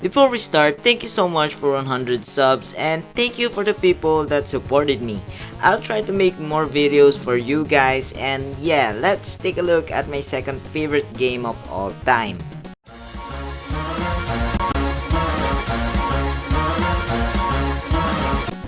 Before we start, thank you so much for 100 subs and thank you for the people that supported me. I'll try to make more videos for you guys, and yeah, let's take a look at my second favorite game of all time.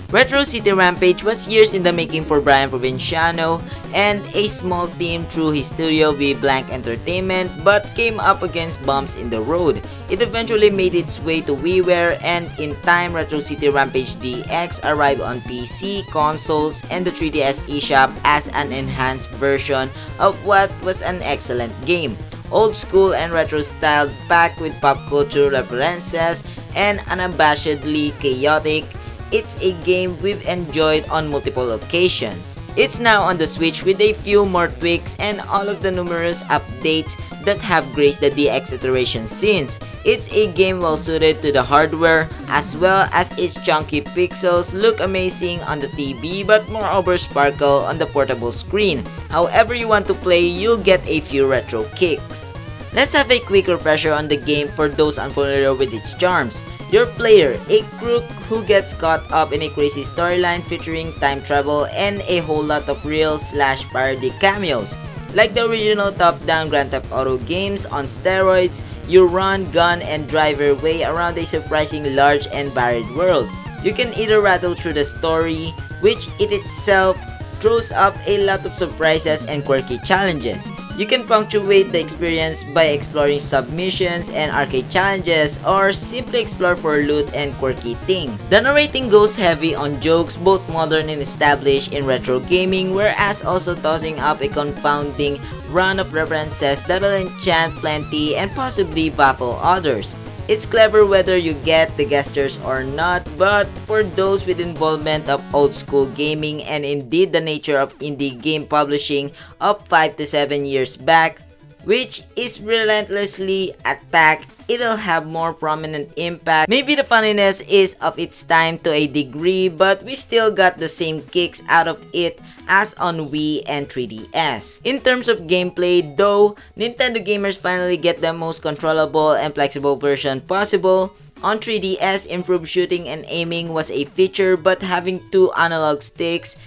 Retro City Rampage was years in the making for Brian Provinciano and a small team through his studio with Blank Entertainment, but came up against bumps in the road. It eventually made its way to WiiWare, and in time Retro City Rampage DX arrived on PC, consoles, and the 3DS eShop as an enhanced version of what was an excellent game. Old school and retro styled, packed with pop culture references and unabashedly chaotic, it's a game we've enjoyed on multiple occasions. It's now on the Switch with a few more tweaks and all of the numerous updates that have graced the DX iteration since. It's a game well suited to the hardware, as well as its chunky pixels look amazing on the TV but moreover sparkle on the portable screen. However you want to play, you'll get a few retro kicks. Let's have a quick refresher on the game for those unfamiliar with its charms. Your player, a crook who gets caught up in a crazy storyline featuring time travel and a whole lot of real/parody cameos. Like the original top-down Grand Theft Auto games on steroids, you run, gun, and drive your way around a surprisingly large and varied world. You can either rattle through the story, which it itself throws up a lot of surprises and quirky challenges. You can punctuate the experience by exploring submissions and arcade challenges, or simply explore for loot and quirky things. The narrating goes heavy on jokes, both modern and established in retro gaming, whereas also tossing up a confounding run of references that'll enchant plenty and possibly baffle others. It's clever whether you get the gestures or not, but for those with involvement of old school gaming and indeed the nature of indie game publishing of 5 to 7 years back, which is relentlessly attacked, it'll have more prominent impact. Maybe the funniness is of its time to a degree, but we still got the same kicks out of it as on Wii and 3DS. In terms of gameplay though, Nintendo gamers finally get the most controllable and flexible version possible. On 3DS, improved shooting and aiming was a feature, but having two analog sticks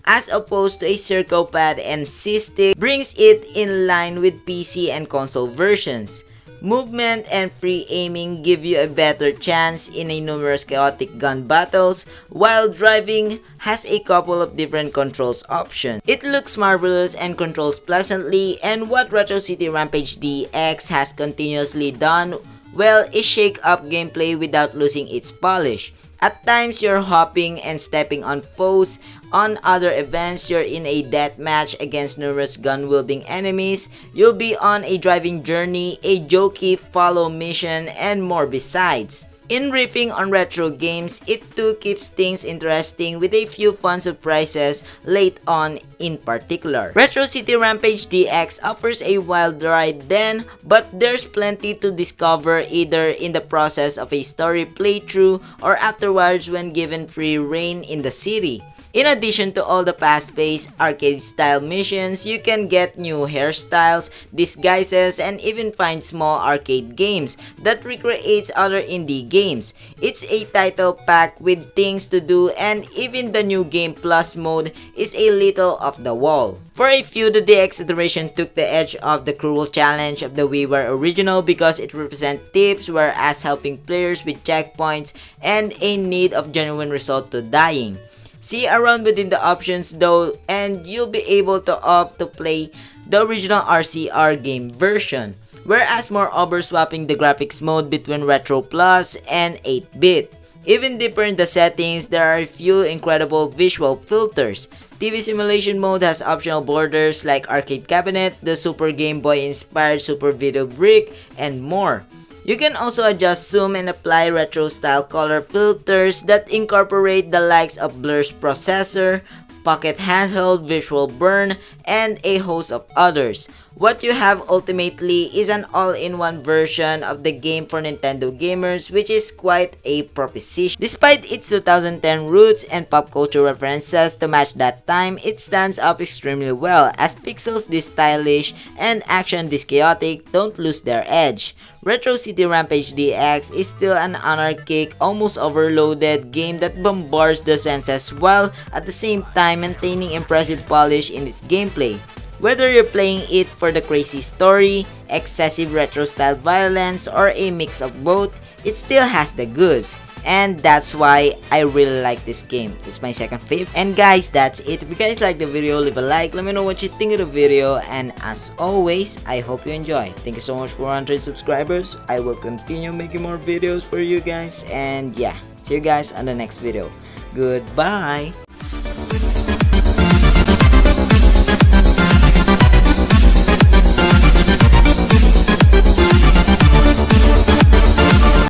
as opposed to a circle pad and C-stick brings it in line with PC and console versions. Movement and free aiming give you a better chance in a numerous chaotic gun battles, while driving has a couple of different controls options. It looks marvelous and controls pleasantly, and what Retro City Rampage DX has continuously done well is shake up gameplay without losing its polish. At times, you're hopping and stepping on foes. On other events, you're in a deathmatch against numerous gun-wielding enemies. You'll be on a driving journey, a jokey follow mission, and more besides. In riffing on retro games, it too keeps things interesting with a few fun surprises late on in particular. Retro City Rampage DX offers a wild ride then, but there's plenty to discover either in the process of a story playthrough or afterwards when given free reign in the city. In addition to all the fast-paced arcade-style missions, you can get new hairstyles, disguises, and even find small arcade games that recreates other indie games. It's a title pack with things to do, and even the new Game Plus mode is a little off the wall. For a few, the DX iteration took the edge off the cruel challenge of the WiiWare original because it represents tips, whereas helping players with checkpoints and a need of genuine result to dying. See around within the options though, and you'll be able to opt to play the original RCR game version, whereas moreover swapping the graphics mode between Retro Plus and 8-bit. Even deeper in the settings, there are a few incredible visual filters. TV simulation mode has optional borders like Arcade Cabinet, the Super Game Boy inspired Super Video Brick, and more. You can also adjust zoom and apply retro-style color filters that incorporate the likes of Blur's processor, Pocket Handheld, Visual Burn, and a host of others. What you have ultimately is an all-in-one version of the game for Nintendo gamers, which is quite a proposition. Despite its 2010 roots and pop culture references to match that time, it stands up extremely well, as pixels this stylish and action this chaotic don't lose their edge. Retro City Rampage DX is still an anarchic, almost overloaded game that bombards the senses while at the same time maintaining impressive polish in its gameplay. Whether you're playing it for the crazy story, excessive retro-style violence, or a mix of both, it still has the goods. And that's why I really like this game. It's my second favorite. And guys, that's it. If you guys like the video, leave a like. Let me know what you think of the video. And as always, I hope you enjoy. Thank you so much for 100 subscribers. I will continue making more videos for you guys. And yeah, see you guys on the next video. Goodbye.